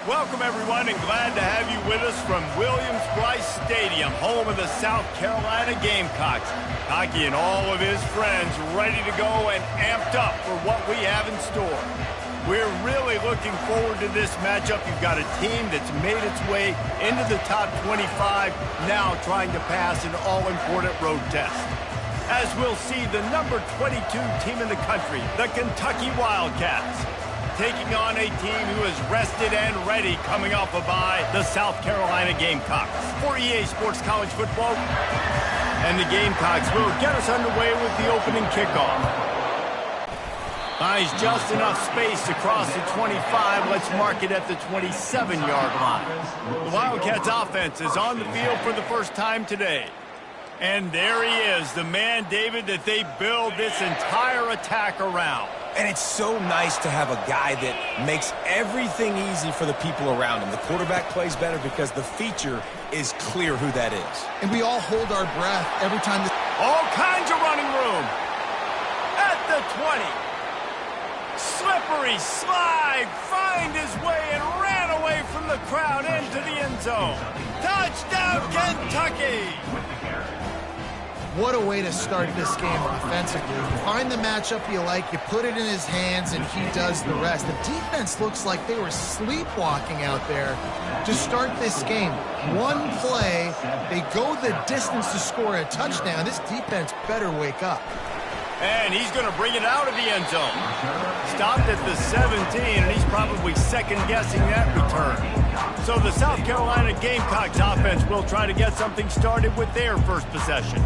Welcome, everyone, and glad to have you with us from Williams-Brice Stadium, home of the South Carolina Gamecocks. Hockey and all of his friends ready to go and amped up for what we have in store. We're really looking forward to this matchup. You've got a team that's made its way into the top 25, now trying to pass an all-important road test. As we'll see, the number 22 team in the country, the Kentucky Wildcats, taking on a team who is rested and ready coming off a bye, the South Carolina Gamecocks. For EA Sports College Football, and the Gamecocks will get us underway with the opening kickoff. Buys just enough space across the 25. Let's mark it at the 27-yard line. The Wildcats offense is on the field for the first time today. And there he is, the man, David, that they build this entire attack around. And it's so nice to have a guy that makes everything easy for the people around him. The quarterback plays better because the feature is clear who that is. And we all hold our breath every time. All kinds of running room. At the 20. Slippery slide, find his way and ran away from the crowd into the end zone. Touchdown, Kentucky! What a way to start this game offensively. You find the matchup you like, you put it in his hands, and he does the rest. The defense looks like they were sleepwalking out there to start this game. One play, they go the distance to score a touchdown. This defense better wake up. And he's going to bring it out of the end zone. Stopped at the 17, and he's probably second-guessing that return. So the South Carolina Gamecocks offense will try to get something started with their first possession.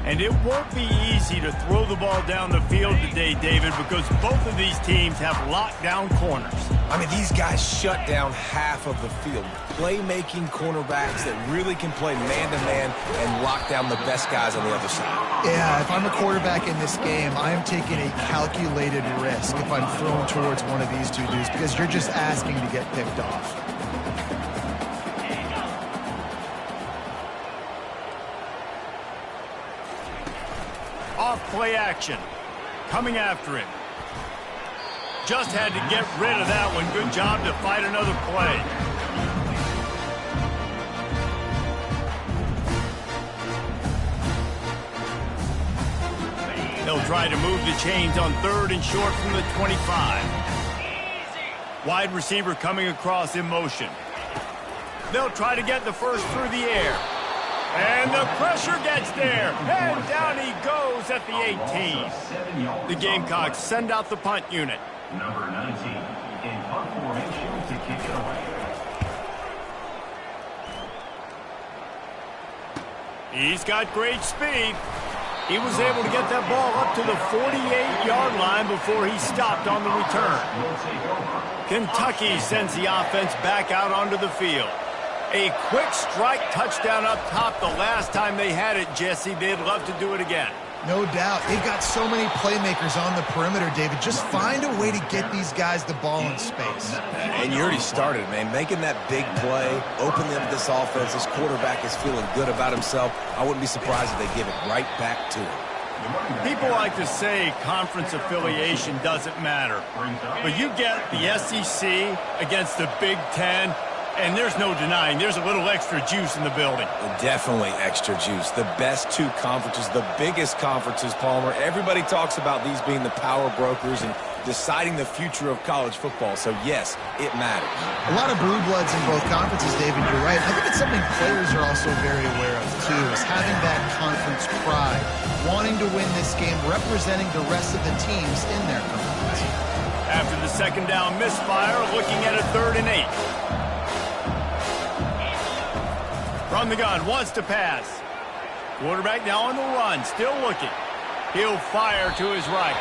And it won't be easy to throw the ball down the field today, David, because both of these teams have lockdown corners. I mean, these guys shut down half of the field. Playmaking cornerbacks that really can play man-to-man and lock down the best guys on the other side. Yeah, if I'm a quarterback in this game, I am taking a calculated risk if I'm thrown towards one of these two dudes because you're just asking to get picked off. Off-play action. Coming after him. Just had to get rid of that one. Good job to fight another play. They'll try to move the chains on third and short from the 25. Wide receiver coming across in motion. They'll try to get the first through the air. And the pressure gets there. And down he goes at the 18. The Gamecocks send out the punt unit. Number 19 in punt formation to kick it away. He's got great speed. He was able to get that ball up to the 48-yard line before he stopped on the return. Kentucky sends the offense back out onto the field. A quick strike touchdown up top the last time they had it, Jesse. They'd love to do it again. No doubt. They've got so many playmakers on the perimeter, David. Just find a way to get these guys the ball in space. And you already started, man. Making that big play, opening up this offense. This quarterback is feeling good about himself. I wouldn't be surprised if they give it right back to him. People like to say conference affiliation doesn't matter. But you get the SEC against the Big Ten, and there's no denying there's a little extra juice in the building. Definitely extra juice. The best two conferences, the biggest conferences, Palmer. Everybody talks about these being the power brokers and deciding the future of college football. So, yes, it matters. A lot of blue bloods in both conferences, David. You're right. I think it's something players are also very aware of, too, is having that conference pride, wanting to win this game, representing the rest of the teams in their conference. After the second down misfire, looking at a 3rd and 8. From the gun, wants to pass. Quarterback now on the run, still looking. He'll fire to his right.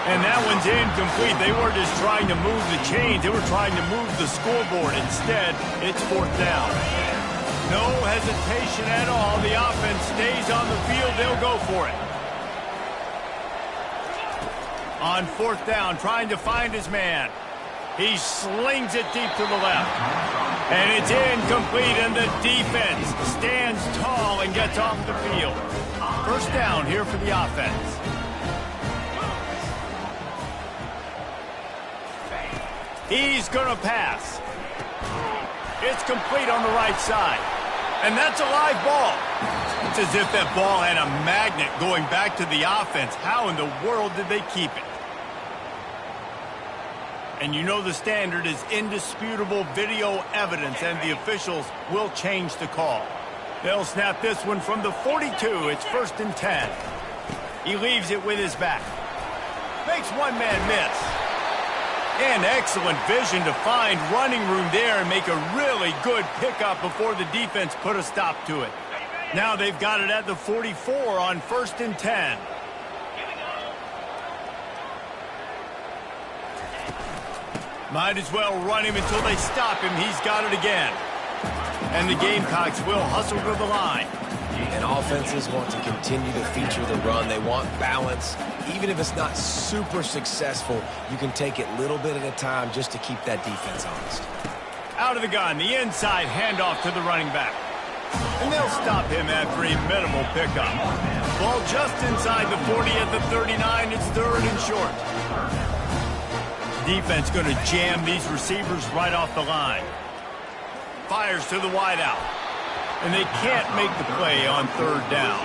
And that one's incomplete. They weren't just trying to move the chains. They were trying to move the scoreboard. Instead, it's 4th down. No hesitation at all. The offense stays on the field. They'll go for it. On 4th down, trying to find his man. He slings it deep to the left. And it's incomplete, and the defense stands tall and gets off the field. First down here for the offense. He's going to pass. It's complete on the right side. And that's a live ball. It's as if that ball had a magnet going back to the offense. How in the world did they keep it? And you know the standard is indisputable video evidence, and the officials will change the call. They'll snap this one from the 42. It's 1st and 10. He leaves it with his back. Makes one man miss. And excellent vision to find running room there and make a really good pickup before the defense put a stop to it. Now they've got it at the 44 on 1st and 10. Might as well run him until they stop him. He's got it again. And the Gamecocks will hustle to the line. And offenses want to continue to feature the run. They want balance. Even if it's not super successful, you can take it little bit at a time just to keep that defense honest. Out of the gun, the inside handoff to the running back. And they'll stop him after a minimal pickup. Ball just inside the 40 at the 39. It's 3rd and short. Defense going to jam these receivers right off the line. Fires to the wideout. And they can't make the play on 3rd down.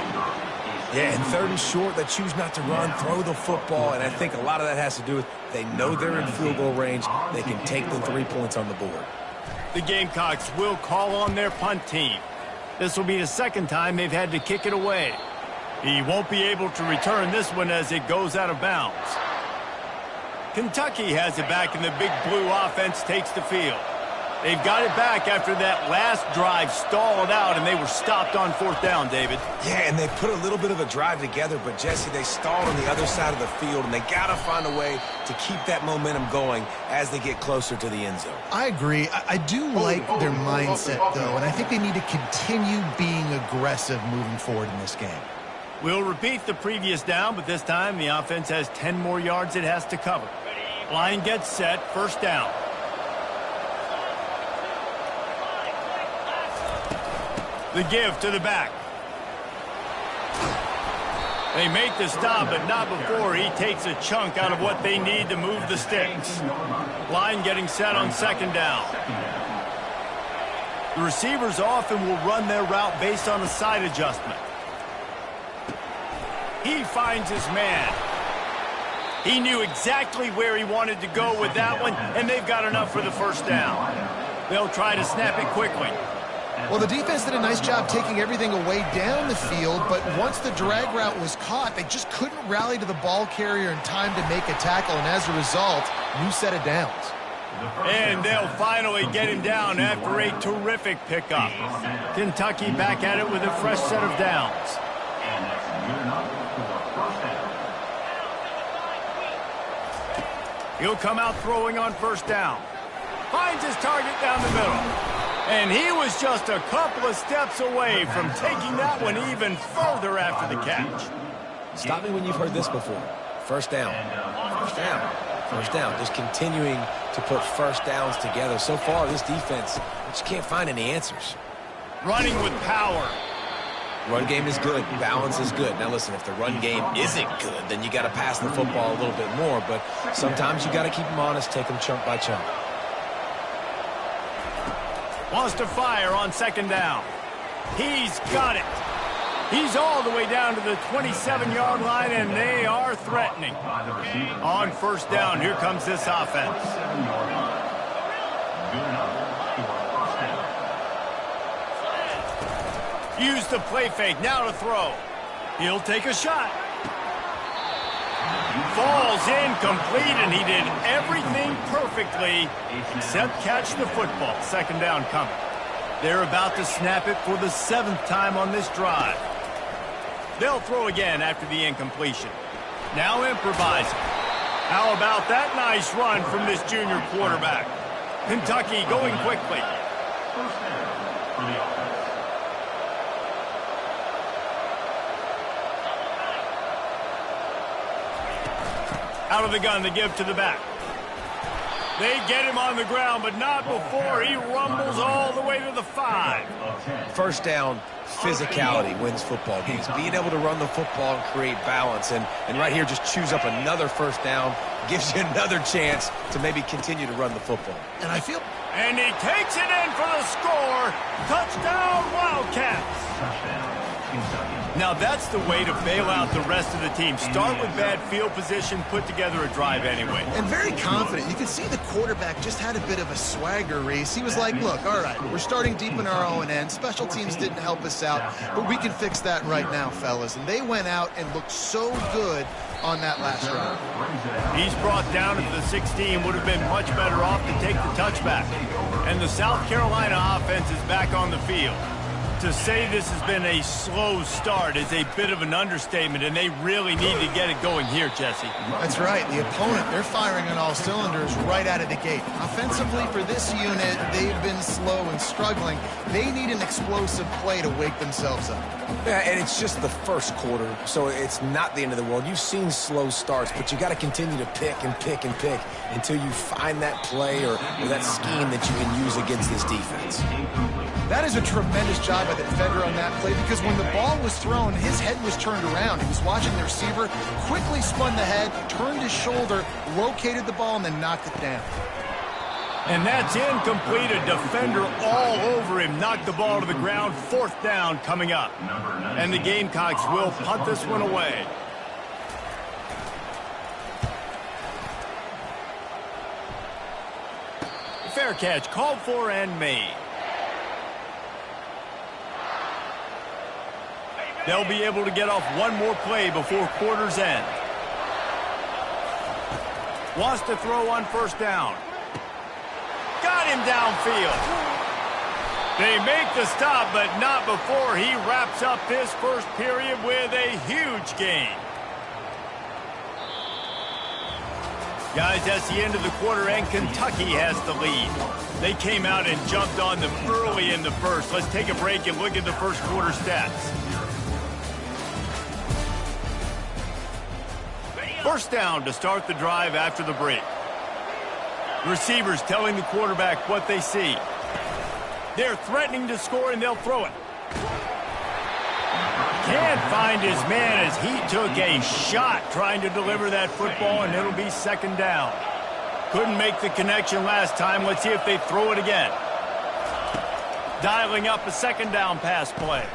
Yeah, and 3rd and short, they choose not to run, throw the football, and I think a lot of that has to do with they know they're in field goal range. They can take the 3 points on the board. The Gamecocks will call on their punt team. This will be the 2nd time they've had to kick it away. He won't be able to return this one as it goes out of bounds. Kentucky has it back, and the Big Blue offense takes the field. They've got it back after that last drive stalled out, and they were stopped on 4th down, David. Yeah, and they put a little bit of a drive together, but, Jesse, they stalled on the other side of the field, and they got to find a way to keep that momentum going as they get closer to the end zone. I agree. I do like their mindset, though, and I think they need to continue being aggressive moving forward in this game. We'll repeat the previous down, but this time the offense has 10 more yards it has to cover. Line gets set, 1st down. The give to the back. They make the stop, but not before he takes a chunk out of what they need to move the sticks. Line getting set on 2nd down. The receivers often will run their route based on a side adjustment. He finds his man. He knew exactly where he wanted to go with that one, and they've got enough for the 1st down. They'll try to snap it quickly. Well, the defense did a nice job taking everything away down the field, but once the drag route was caught, they just couldn't rally to the ball carrier in time to make a tackle, and as a result, new set of downs. And they'll finally get him down after a terrific pickup. Kentucky back at it with a fresh set of downs. He'll come out throwing on 1st down. Finds his target down the middle. And he was just a couple of steps away from taking that one even further after the catch. Stop me when you've heard this before. 1st down. 1st down. 1st down. Just continuing to put 1st downs together. So far, this defense just can't find any answers. Running with power. Run game is good. Balance is good. Now, listen, if the run game isn't good, then you got to pass the football a little bit more. But sometimes you got to keep them honest, take them chunk by chunk. Wants to fire on 2nd down. He's got it. He's all the way down to the 27-yard line, and they are threatening. On 1st down, here comes this offense. Use the play fake, now to throw. He'll take a shot. Falls incomplete, and he did everything perfectly except catch the football. 2nd down coming. They're about to snap it for the 7th time on this drive. They'll throw again after the incompletion. Now improvising. How about that nice run from this junior quarterback? Kentucky going quickly. Out of the gun, the give to the back. They get him on the ground, but not before he rumbles all the way to the 5. 1st down, physicality wins football games. Being able to run the football and create balance. And right here, just choose up another 1st down gives you another chance to maybe continue to run the football. And I feel... And he takes it in for the score. Touchdown, Wildcats. Touchdown, Kentucky. Now that's the way to bail out the rest of the team. Start with bad field position, put together a drive anyway. And very confident. You can see the quarterback just had a bit of a swagger, Reese. He was like, look, all right, we're starting deep in our own end. Special teams didn't help us out, but we can fix that right now, fellas. And they went out and looked so good on that last drive. He's brought down to the 16, would have been much better off to take the touchback. And the South Carolina offense is back on the field. To say this has been a slow start is a bit of an understatement, and they really need to get it going here, Jesse. That's right. The opponent, they're firing on all cylinders right out of the gate. Offensively, for this unit, they've been slow and struggling. They need an explosive play to wake themselves up. Yeah, and it's just the first quarter, so it's not the end of the world. You've seen slow starts, but you got to continue to pick and pick and pick until you find that play or that scheme that you can use against this defense. That is a tremendous job by the defender on that play, because when the ball was thrown, his head was turned around. He was watching the receiver, quickly spun the head, turned his shoulder, located the ball, and then knocked it down. And that's incomplete. A defender all over him. Knocked the ball to the ground. Fourth down coming up. And the Gamecocks will punt this one away. Fair catch called for and made. They'll be able to get off one more play before quarter's end. Wants to throw on first down. Got him downfield. They make the stop, but not before he wraps up this first period with a huge gain. Guys, that's the end of the quarter, and Kentucky has the lead. They came out and jumped on them early in the first. Let's take a break and look at the first quarter stats. First down to start the drive after the break. Receivers telling the quarterback what they see. They're threatening to score, and they'll throw it. Can't find his man as he took a shot trying to deliver that football, and it'll be second down. Couldn't make the connection last time. Let's see if they throw it again. Dialing up a second down pass play.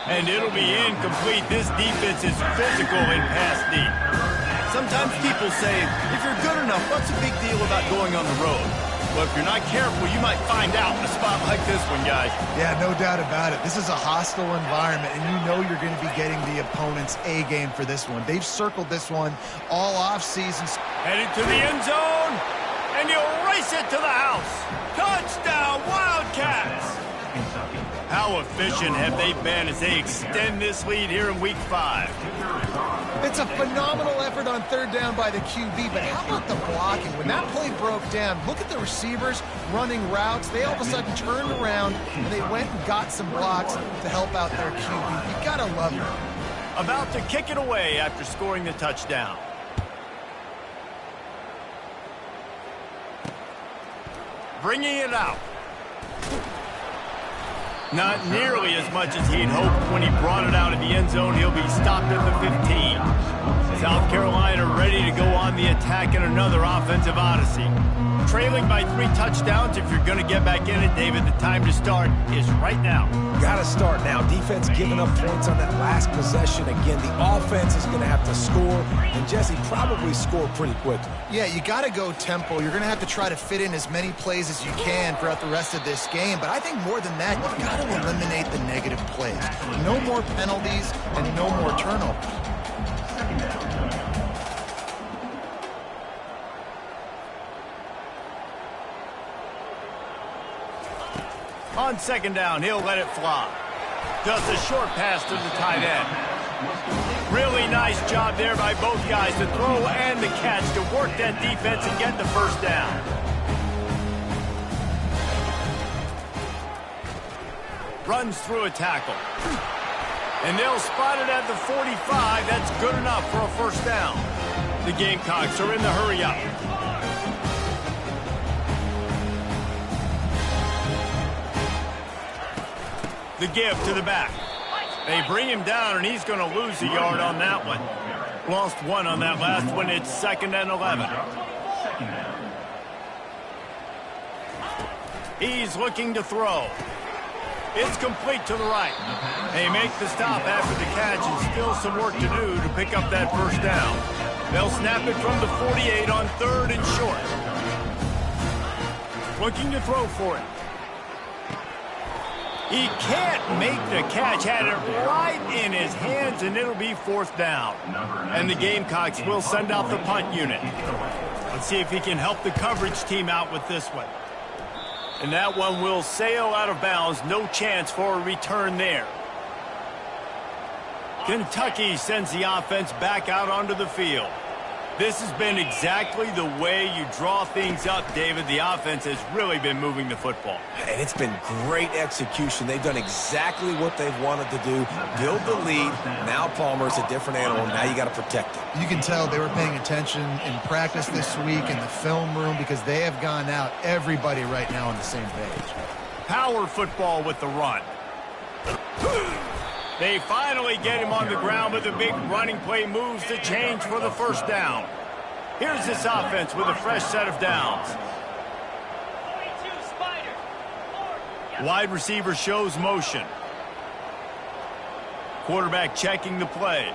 And it'll be incomplete. This defense is physical in pass deep. Sometimes people say, if you're good enough, what's the big deal about going on the road? Well, if you're not careful, you might find out in a spot like this one, guys. Yeah, no doubt about it. This is a hostile environment, and you know you're going to be getting the opponent's A game for this one. They've circled this one all offseason. Headed to the end zone, and he'll race it to the house. Touchdown, Wildcats! How efficient have they been as they extend this lead here in Week 5? It's a phenomenal effort on third down by the QB, but how about the blocking? When that play broke down, look at the receivers running routes. They all of a sudden turned around, and they went and got some blocks to help out their QB. You gotta love it. About to kick it away after scoring the touchdown. Bringing it out. Not nearly as much as he'd hoped when he brought it out of the end zone. He'll be stopped at the 15. South Carolina ready to go on the attack in another offensive odyssey. Trailing by 3 touchdowns. If you're going to get back in it, David, the time to start is right now. Got to start now. Defense giving up points on that last possession. Again, the offense is going to have to score, and Jesse probably score pretty quickly. Yeah, you got to go tempo. You're going to have to try to fit in as many plays as you can throughout the rest of this game. But I think more than that, you've got to eliminate the negative plays. No more penalties and no more turnovers. On second down, he'll let it fly. Just a short pass to the tight end. Really nice job there by both guys to throw and the catch to work that defense and get the first down. Runs through a tackle. And they'll spot it at the 45. That's good enough for a first down. The Gamecocks are in the hurry-up. The give to the back. They bring him down, and he's going to lose a yard on that one. Lost one on that last one. It's 2nd and 11. Second down. He's looking to throw. It's complete to the right. They make the stop after the catch and still some work to do to pick up that first down. They'll snap it from the 48 on 3rd and short. Looking to throw for it. He can't make the catch. Had it right in his hands, and it'll be 4th down. And the Gamecocks will send out the punt unit. Let's see if he can help the coverage team out with this one. And that one will sail out of bounds. No chance for a return there. Kentucky sends the offense back out onto the field. This has been exactly the way you draw things up, David. The offense has really been moving the football. And it's been great execution. They've done exactly what they've wanted to do. Build the lead. Now Palmer's a different animal. Now you got to protect it. You can tell they were paying attention in practice this week in the film room because they have gone out, everybody right now on the same page. Power football with the run. They finally get him on the ground with a big running play, moves the change for the first down. Here's this offense with a fresh set of downs. Wide receiver shows motion. Quarterback checking the play.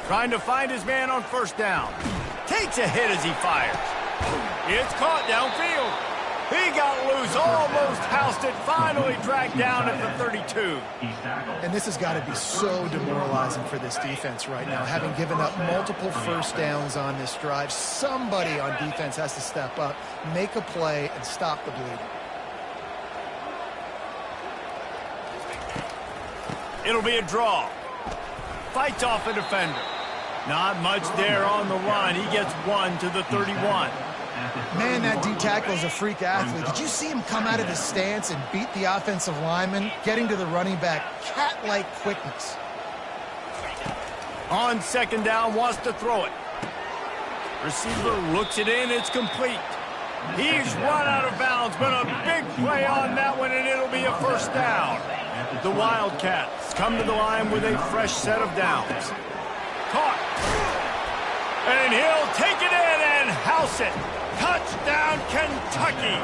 Trying to find his man on first down. Takes a hit as he fires. It's caught downfield. He got loose, almost housed it, finally tracked down at the 32. And this has got to be so demoralizing for this defense right now. Having given up multiple first downs on this drive, somebody on defense has to step up, make a play, and stop the bleeding. It'll be a draw. Fights off a defender. Not much there on the run. He gets one to the 31. Man, that D-tackle is a freak athlete. Did you see him come out of his stance and beat the offensive lineman, getting to the running back? Cat-like quickness. On 2nd down, wants to throw it. Receiver looks it in. It's complete. He's run out of bounds, but a big play on that one, and it'll be a first down. The Wildcats come to the line with a fresh set of downs. Caught. And he'll take it in and house it. Touchdown, Kentucky.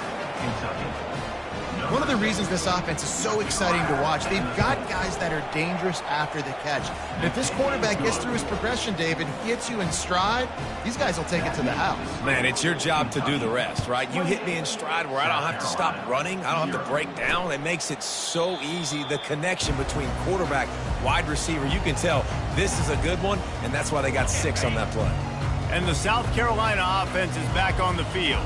One of the reasons this offense is so exciting to watch, they've got guys that are dangerous after the catch. And if this quarterback gets through his progression, David, gets you in stride, these guys will take it to the house. Man, it's your job to do the rest, right? You hit me in stride where I don't have to stop running. I don't have to break down. It makes it so easy. The connection between quarterback, wide receiver, you can tell this is a good one, and that's why they got 6 on that play. And the South Carolina offense is back on the field.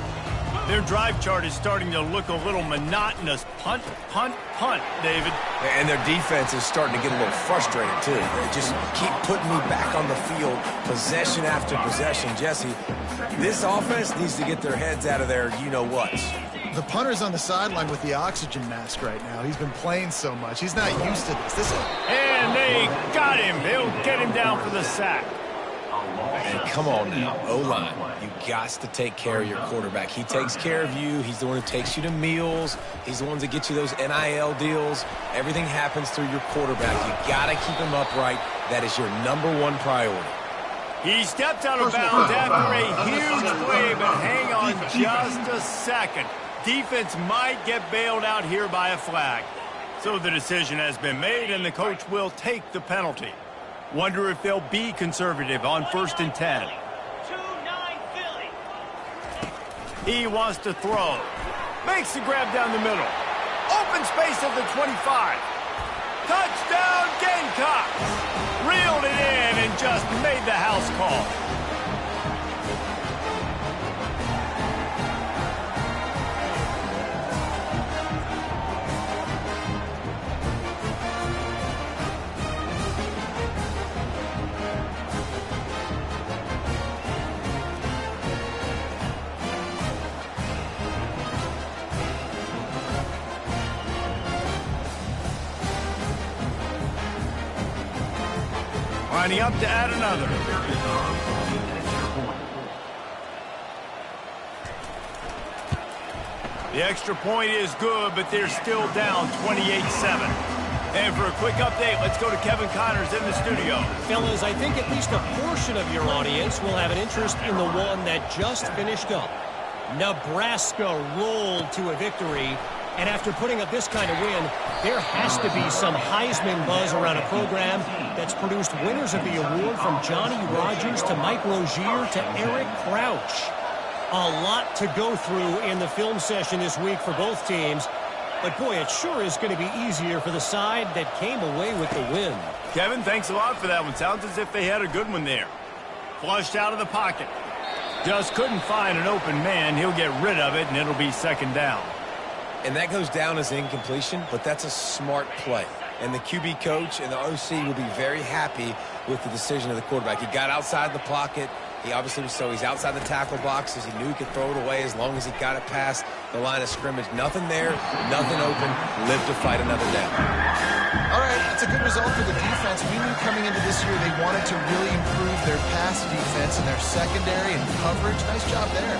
Their drive chart is starting to look a little monotonous. Punt, punt, punt, David. And their defense is starting to get a little frustrated, too. They just keep putting me back on the field, possession after possession. Jesse, this offense needs to get their heads out of their you-know-whats. The punter's on the sideline with the oxygen mask right now. He's been playing so much. He's not used to this. And they got him. They'll get him down for the sack. And come on now, O-line. You got to take care of your quarterback. He takes care of you. He's the one who takes you to meals. He's the one that gets you those NIL deals. Everything happens through your quarterback. You got to keep him upright. That is your #1 priority. He stepped out of bounds after a huge play, but hang on just a second. Defense might get bailed out here by a flag. So the decision has been made, and the coach will take the penalty. Wonder if they'll be conservative on 1st and 10. 2-9 Philly. He wants to throw. Makes the grab down the middle. Open space at the 25. Touchdown, Gamecocks! Reeled it in and just made the house call. Lining up to add another. The extra point is good, but they're still down 28-7. And for a quick update, let's go to Kevin Connors in the studio. Fellas, I think at least a portion of your audience will have an interest in the one that just finished up. Nebraska rolled to a victory, and after putting up this kind of win, there has to be some Heisman buzz around a program that's produced winners of the award from Johnny Rodgers to Mike Rozier to Eric Crouch. A lot to go through in the film session this week for both teams. But, boy, it sure is going to be easier for the side that came away with the win. Kevin, thanks a lot for that one. Sounds as if they had a good one there. Flushed out of the pocket. Just couldn't find an open man. He'll get rid of it, and it'll be second down. And that goes down as incompletion, but that's a smart play. And the QB coach and the OC will be very happy with the decision of the quarterback. He got outside the pocket. He obviously was he's outside the tackle boxes. He knew he could throw it away as long as he got it past the line of scrimmage. Nothing there, nothing open. Live to fight another down. All right, that's a good result for the defense. We knew coming into this year they wanted to really improve their pass defense and their secondary and coverage. Nice job there.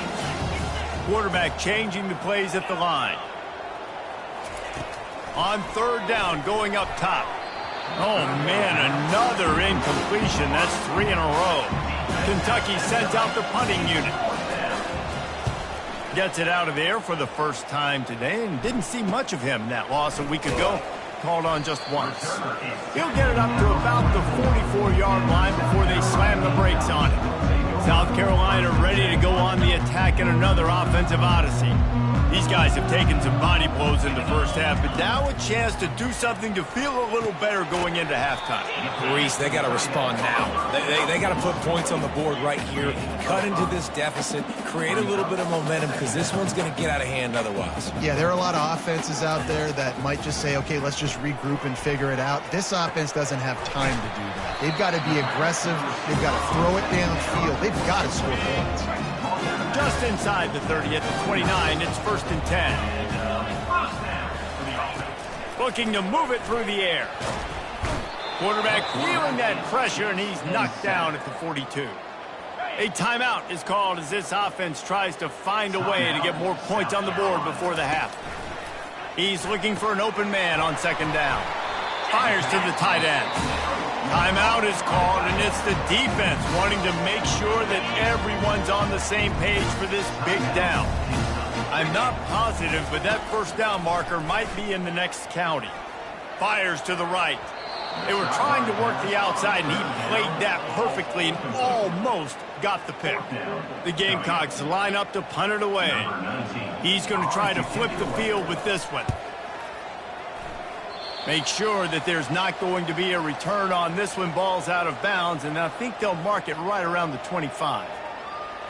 Quarterback changing the plays at the line. On third down, going up top. Oh, man, another incompletion. That's 3 in a row. Kentucky sends out the punting unit. Gets it out of the air for the first time today and didn't see much of him. That loss a week ago, called on just once. He'll get it up to about the 44-yard line before they slam the brakes on it. South Carolina ready to go on the attack in another offensive odyssey. These guys have taken some body blows in the first half, but now a chance to do something to feel a little better going into halftime. Reese, they got to respond now. They got to put points on the board right here, cut into this deficit, create a little bit of momentum, because this one's going to get out of hand otherwise. Yeah, there are a lot of offenses out there that might just say, okay, let's just regroup and figure it out. This offense doesn't have time to do that. They've got to be aggressive. They've got to throw it downfield. They've got to score points. Just inside the 30 at the 29, it's 1st and 10. Looking to move it through the air. Quarterback feeling that pressure, and he's knocked down at the 42. A timeout is called as this offense tries to find a way to get more points on the board before the half. He's looking for an open man on second down. Fires to the tight end. Timeout is called, and it's the defense wanting to make sure that everyone's on the same page for this big down. I'm not positive, but that first down marker might be in the next county. Fires to the right. They were trying to work the outside, and he played that perfectly and almost got the pick. The Gamecocks line up to punt it away. He's going to try to flip the field with this one. Make sure that there's not going to be a return on this one. Ball's out of bounds, and I think they'll mark it right around the 25.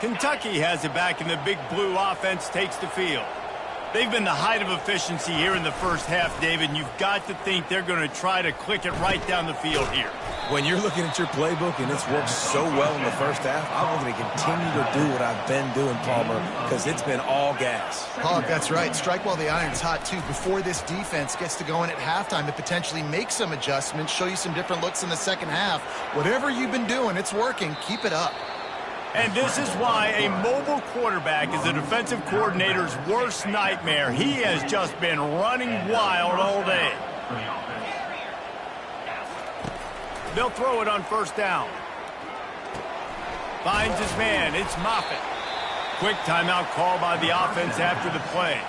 Kentucky has it back, and the Big Blue offense takes the field. They've been the height of efficiency here in the first half, David, and you've got to think they're going to try to click it right down the field here. When you're looking at your playbook and it's worked so well in the first half, I'm going to continue to do what I've been doing, Palmer, because it's been all gas. Oh, that's right. Strike while the iron's hot, too. Before this defense gets to go in at halftime to potentially make some adjustments, show you some different looks in the second half. Whatever you've been doing, it's working. Keep it up. And this is why a mobile quarterback is a defensive coordinator's worst nightmare. He has just been running wild all day. They'll throw it on first down. Finds his man. It's Moffitt. Quick timeout call by the offense after the play.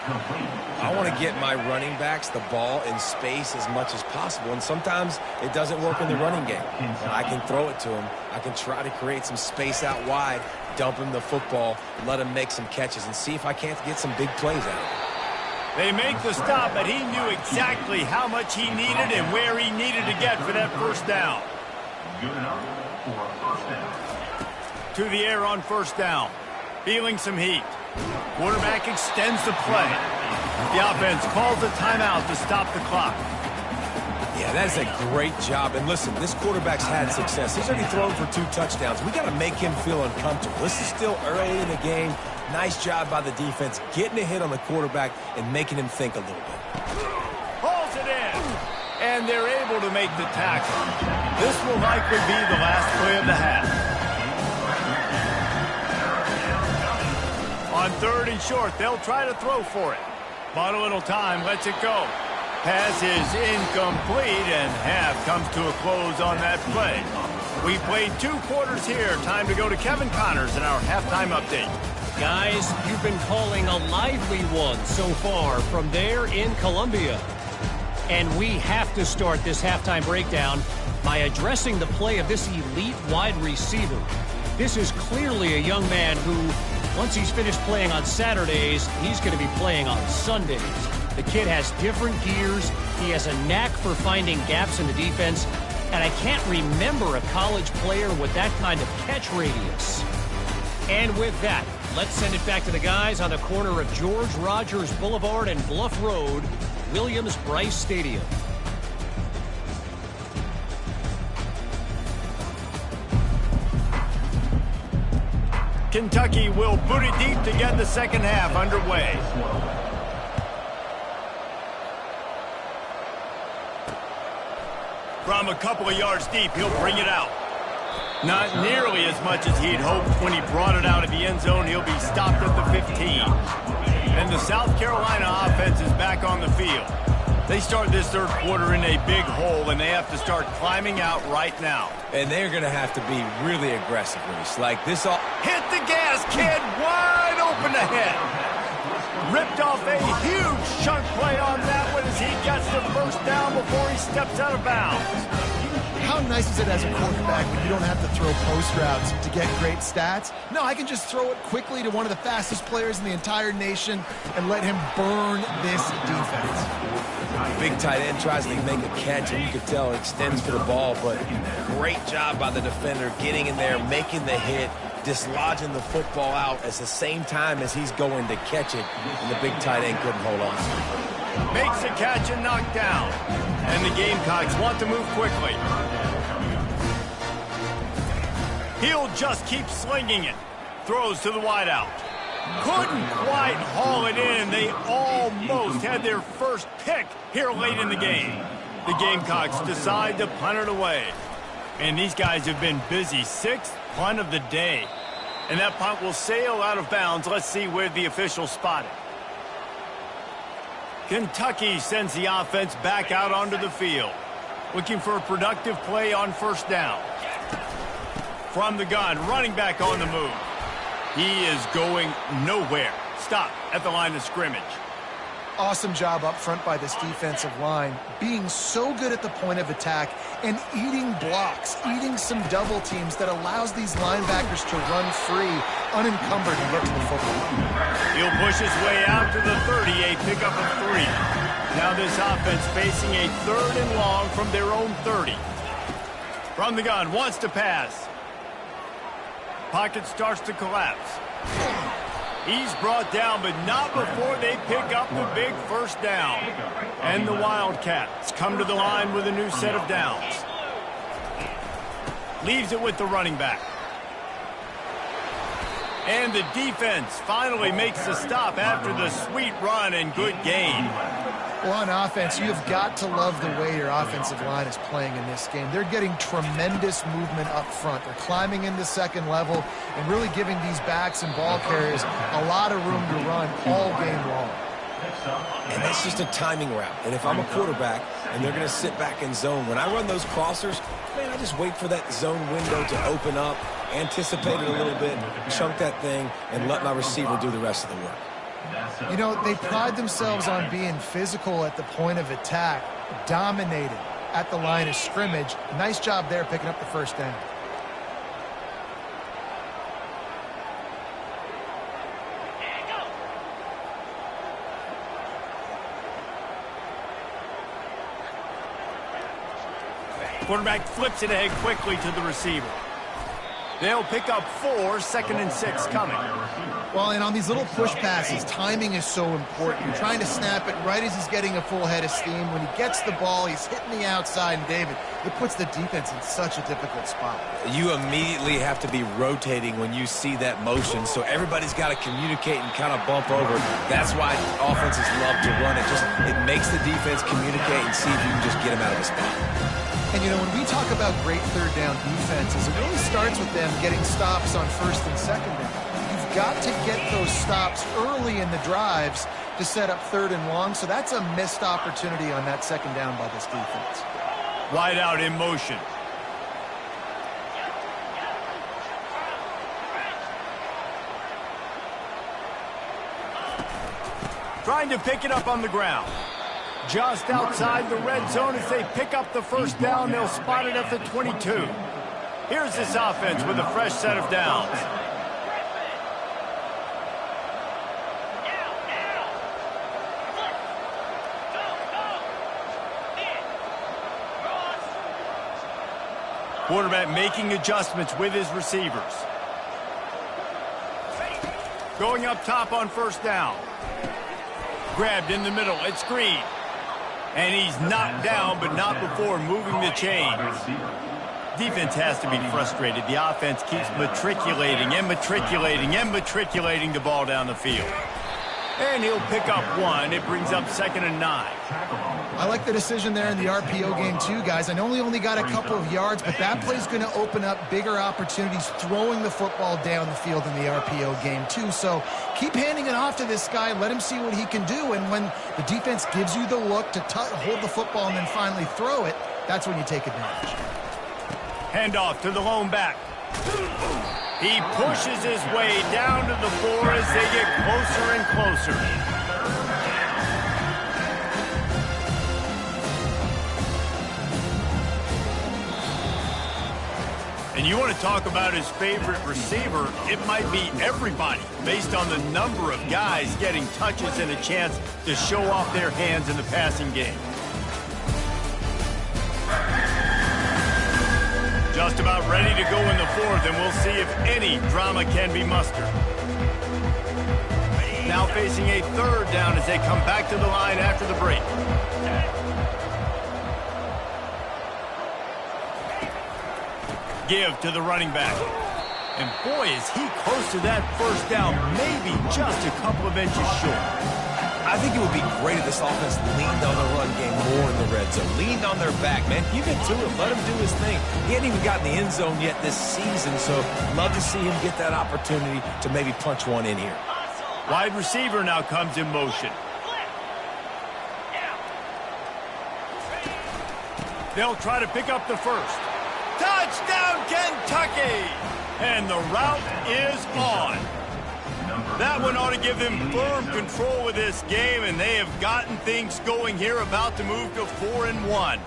I want to get my running backs the ball in space as much as possible, and sometimes it doesn't work in the running game. But I can throw it to him. I can try to create some space out wide, dump him the football, let him make some catches, and see if I can't get some big plays out of him. They make the stop, but he knew exactly how much he needed and where he needed to get for that first down. Good enough for a first down. To the air on first down. Feeling some heat. Quarterback extends the play. The offense calls a timeout to stop the clock. Yeah, that is a great job. And listen, this quarterback's had success. He's already thrown for 2 touchdowns. We got to make him feel uncomfortable. This is still early in the game. Nice job by the defense, getting a hit on the quarterback and making him think a little bit. Hauls it in. And they're able to make the tackle. This will likely be the last play of the half. On 3rd and short, they'll try to throw for it. Bought a little time, lets it go. Pass is incomplete, and half comes to a close on that play. We played 2 quarters here. Time to go to Kevin Connors in our halftime update. Guys, you've been calling a lively one so far from there in Columbia. And we have to start this halftime breakdown by addressing the play of this elite wide receiver. This is clearly a young man who, once he's finished playing on Saturdays, he's going to be playing on Sundays. The kid has different gears. He has a knack for finding gaps in the defense. And I can't remember a college player with that kind of catch radius. And with that, let's send it back to the guys on the corner of George Rogers Boulevard and Bluff Road, Williams-Brice Stadium. Kentucky will boot it deep to get the second half underway. From a couple of yards deep, he'll bring it out. Not nearly as much as he'd hoped when he brought it out of the end zone. He'll be stopped at the 15. And the South Carolina offense is back on the field. They start this third quarter in a big hole, and they have to start climbing out right now. And they're going to have to be really aggressive, Reese. Like this all... Hit the gas, kid! Wide open ahead. Ripped off a huge chunk play on that one as he gets the first down before he steps out of bounds. How nice is it as a quarterback when you don't have to throw post routes to get great stats? No, I can just throw it quickly to one of the fastest players in the entire nation and let him burn this defense. Big tight end tries to make a catch, and you can tell it extends for the ball, but great job by the defender getting in there, making the hit, dislodging the football out at the same time as he's going to catch it, and the big tight end couldn't hold on. Makes a catch and knocked down. And the Gamecocks want to move quickly. He'll just keep slinging it. Throws to the wideout. Couldn't quite haul it in. They almost had their first pick here late in the game. The Gamecocks decide to punt it away. And these guys have been busy. 6th punt of the day. And that punt will sail out of bounds. Let's see where the officials spot it. Kentucky sends the offense back out onto the field. Looking for a productive play on first down. From the gun, running back on the move. He is going nowhere. Stop at the line of scrimmage. Awesome job up front by this defensive line, being so good at the point of attack and eating blocks, eating some double teams that allows these linebackers to run free, unencumbered, and get to the football. He'll push his way out to the 30, a pickup of 3. Now this offense facing a 3rd and long from their own 30. From the gun, wants to pass. Pocket starts to collapse. He's brought down, but not before they pick up the big first down. And the Wildcats come to the line with a new set of downs. Leaves it with the running back. And the defense finally makes the stop after the sweet run and good gain. Well, on offense, you've got to love the way your offensive line is playing in this game. They're getting tremendous movement up front. They're climbing into second level and really giving these backs and ball carriers a lot of room to run all game long. And that's just a timing route. And if I'm a quarterback and they're going to sit back in zone, when I run those crossers, man, I just wait for that zone window to open up, anticipate it a little bit, chunk that thing, and let my receiver do the rest of the work. You know, they pride themselves on being physical at the point of attack, dominated at the line of scrimmage. Nice job there picking up the first down. Quarterback flips it ahead quickly to the receiver. They'll pick up 4, 2nd and 6 coming. Well, and on these little push passes, timing is so important. You're trying to snap it right as he's getting a full head of steam. When he gets the ball, he's hitting the outside, and David, it puts the defense in such a difficult spot. You immediately have to be rotating when you see that motion, so everybody's got to communicate and kind of bump over. That's why offenses love to run it. It makes the defense communicate and see if you can just get him out of a spot. And, you know, when we talk about great third down defenses, it really starts with them getting stops on first and second down. You've You've got to get those stops early in the drives to set up 3rd and long, so that's a missed opportunity on that 2nd down by this defense. Wide out in motion. Trying to pick it up on the ground. Just outside the red zone as they pick up the 1st down. They'll spot it at the 22. Here's this offense with a fresh set of downs. Quarterback making adjustments with his receivers. Going up top on 1st down. Grabbed in the middle. It's Green. And he's knocked down, but not before moving the chains. Defense has to be frustrated. The offense keeps matriculating and matriculating and matriculating the ball down the field. And he'll pick up 1. It brings up 2nd and 9. I like the decision there in the RPO game too, guys. I know he only got a couple of yards, but that play's going to open up bigger opportunities throwing the football down the field in the RPO game too. So keep handing it off to this guy. Let him see what he can do. And when the defense gives you the look to hold the football and then finally throw it, that's when you take advantage. Handoff to the lone back. He pushes his way down to the floor as they get closer and closer. And you want to talk about his favorite receiver, it might be everybody based on the number of guys getting touches and a chance to show off their hands in the passing game. Just about ready to go in the 4th, and we'll see if any drama can be mustered. Now facing a 3rd down as they come back to the line after the break. Give to the running back. And boy, is he close to that 1st down, maybe just a couple of inches short. I think it would be great if this offense leaned on the run game more in the red zone. Leaned on their back, man. Give it to him. Let him do his thing. He hadn't even gotten the end zone yet this season, so love to see him get that opportunity to maybe punch one in here. Wide receiver now comes in motion. They'll try to pick up the 1st. Touchdown, Kentucky! And the route is on. That one ought to give them firm control of this game, and they have gotten things going here, about to move to 4 and 1.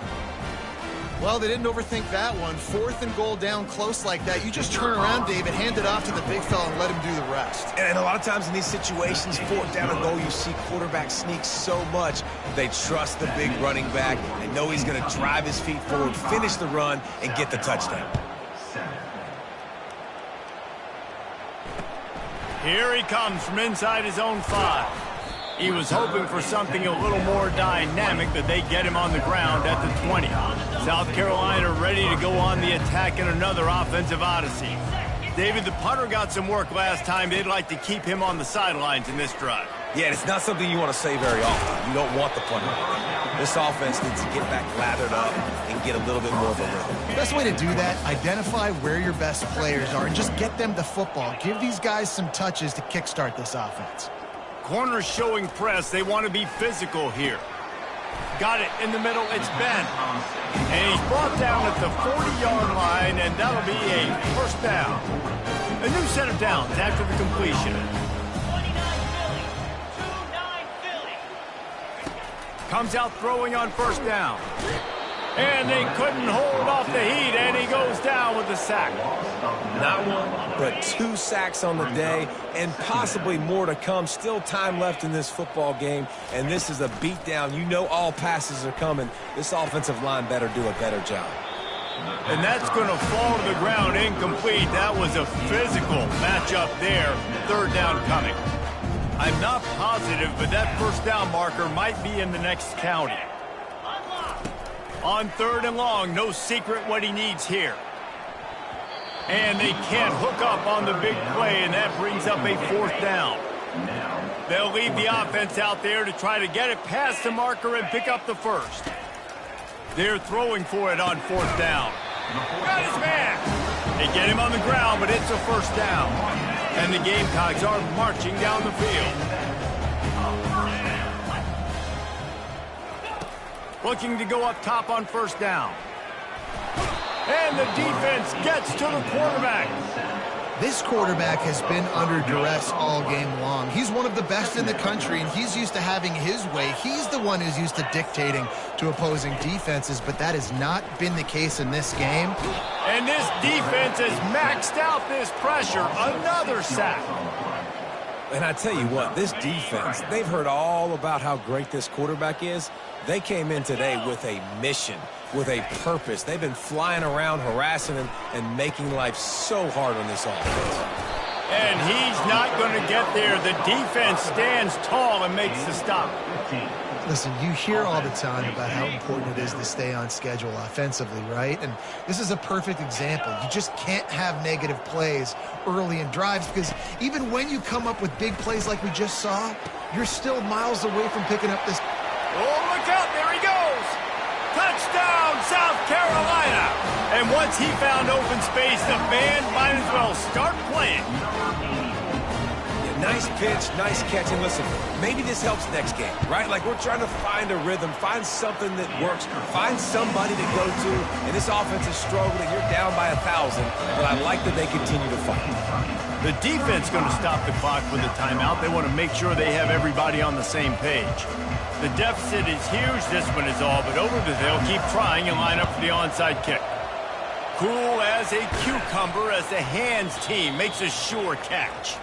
Well, they didn't overthink that one. 4th and goal down close like that. You just turn around, David, hand it off to the big fella and let him do the rest. And a lot of times in these situations, 4th down and goal, you see quarterbacks sneak so much. They trust the big running back. They know he's going to drive his feet forward, finish the run, and get the touchdown. Here he comes from inside his own 5. He was hoping for something a little more dynamic, but they get him on the ground at the 20. South Carolina ready to go on the attack in another offensive odyssey. David, the punter got some work last time. They'd like to keep him on the sidelines in this drive. Yeah, it's not something you want to say very often. You don't want the punter. This offense needs to get back lathered up and get a little bit more of a rhythm. Best way to do that, identify where your best players are and just get them the football. Give these guys some touches to kickstart this offense. Corners showing press. They want to be physical here. Got it in the middle. It's Ben. And he's brought down at the 40-yard line, and that'll be a 1st down. A new set of downs after the completion. 29 Philly. Comes out throwing on 1st down. And they couldn't hold off the heat, and he goes down with the sack. Not 1, but 2 sacks on the day, and possibly more to come. Still time left in this football game, and this is a beatdown. You know all passes are coming. This offensive line better do a better job. And that's going to fall to the ground incomplete. That was a physical matchup there. 3rd down coming. I'm not positive, but that 1st down marker might be in the next county. On 3rd and long, no secret what he needs here. And they can't hook up on the big play, and that brings up a 4th down. They'll leave the offense out there to try to get it past the marker and pick up the 1st. They're throwing for it on 4th down. Got his man. They get him on the ground, but it's a 1st down. And the Gamecocks are marching down the field. Looking to go up top on first down. And the defense gets to the quarterback. This quarterback has been under duress all game long. He's one of the best in the country, and he's used to having his way. He's the one who's used to dictating to opposing defenses, but that has not been the case in this game. And this defense has maxed out this pressure. Another sack. And I tell you what, this defense, they've heard all about how great this quarterback is. They came in today with a mission, with a purpose. They've been flying around, harassing him, and making life so hard on this offense. And he's not going to get there. The defense stands tall and makes the stop. Listen, you hear all the time about how important it is to stay on schedule offensively, right? And this is a perfect example. You just can't have negative plays early in drives because even when you come up with big plays like we just saw, you're still miles away from picking up this. Oh, look out. There he goes. Touchdown, South Carolina. And once he found open space, the band might as well start playing. Nice pitch, nice catch, and listen, maybe this helps next game, right? Like we're trying to find a rhythm, find something that works, find somebody to go to, and this offense is struggling. You're down by 1,000, but I like that they continue to fight. The defense going to stop the clock with a timeout. They want to make sure they have everybody on the same page. The deficit is huge. This one is all but over, but they'll keep trying and line up for the onside kick. Cool as a cucumber as the hands team makes a sure catch.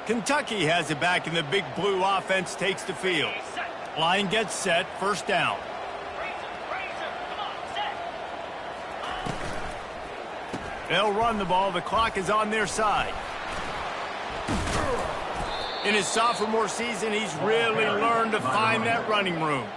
Kentucky has it back, and the big blue offense takes the field. Line gets set, first down. They'll run the ball. The clock is on their side. In his sophomore season, he's really learned to find that running room.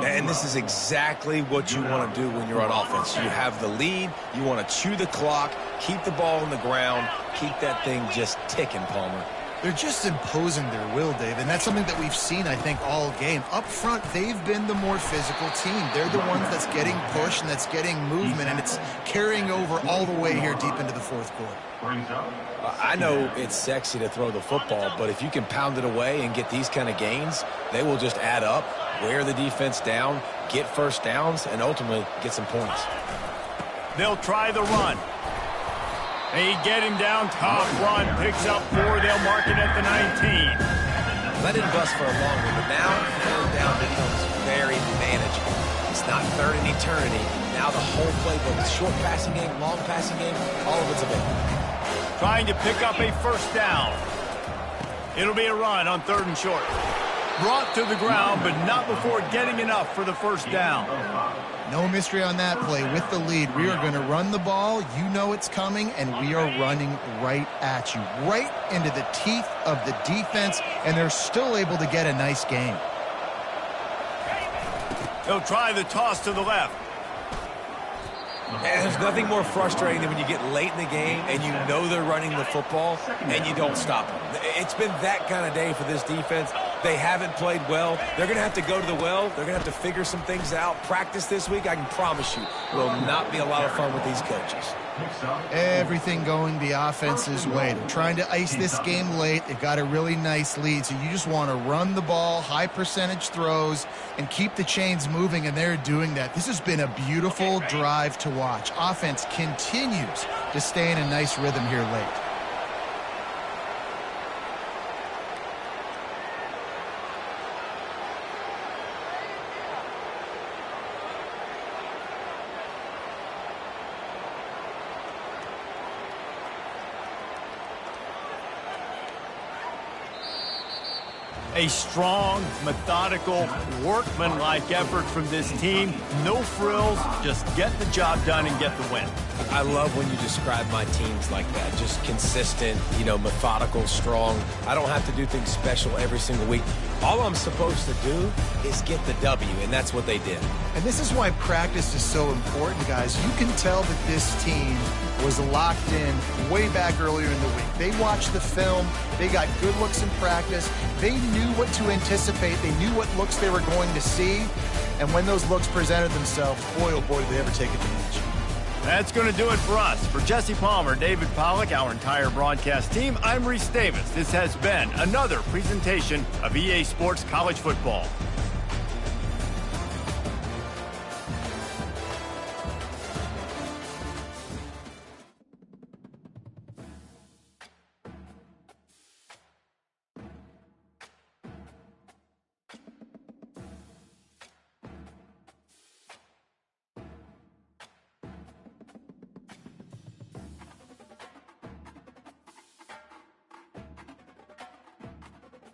And this is exactly what you want to do when you're on offense. You have the lead. You want to chew the clock, keep the ball on the ground, keep that thing just ticking, Palmer. They're just imposing their will, Dave, and that's something that we've seen, I think, all game. Up front, they've been the more physical team. They're the ones that's getting pushed and that's getting movement, and it's carrying over all the way here deep into the fourth quarter. I know it's sexy to throw the football, but if you can pound it away and get these kind of gains, they will just add up, wear the defense down, get first downs, and ultimately get some points. They'll try the run. They get him down, top run, picks up 4. They'll mark it at the 19. Let it bust for a long one, but now third down becomes very manageable. It's not third in eternity. Now the whole playbook, short passing game, long passing game, all of it's available. Trying to pick up a first down. It'll be a run on 3rd and short. Brought to the ground, but not before getting enough for the first down. No mystery on that play. With the lead, we are going to run the ball. You know it's coming, and we are running right at you, right into the teeth of the defense, and they're still able to get a nice game. They'll try the toss to the left. And there's nothing more frustrating than when you get late in the game and you know they're running the football and you don't stop them. It's been that kind of day for this defense. They haven't played well. They're going to have to go to the well. They're going to have to figure some things out. Practice this week, I can promise you, will not be a lot of fun with these coaches. Everything going the offense's way. They're trying to ice this game late. They've got a really nice lead, so you just want to run the ball, high percentage throws, and keep the chains moving, and they're doing that. This has been a beautiful drive to watch. Offense continues to stay in a nice rhythm here late. A strong, methodical, workmanlike effort from this team. No frills, just get the job done and get the win. I love when you describe my teams like that. Just consistent, methodical, strong. I don't have to do things special every single week. All I'm supposed to do is get the W, and that's what they did. And this is why practice is so important, guys. You can tell that this team was locked in way back earlier in the week. They watched the film. They got good looks in practice. They knew what to anticipate. They knew what looks they were going to see. And when those looks presented themselves, boy, oh boy, did they ever take advantage. That's going to do it for us. For Jesse Palmer, David Pollack, our entire broadcast team, I'm Reese Davis. This has been another presentation of EA Sports College Football.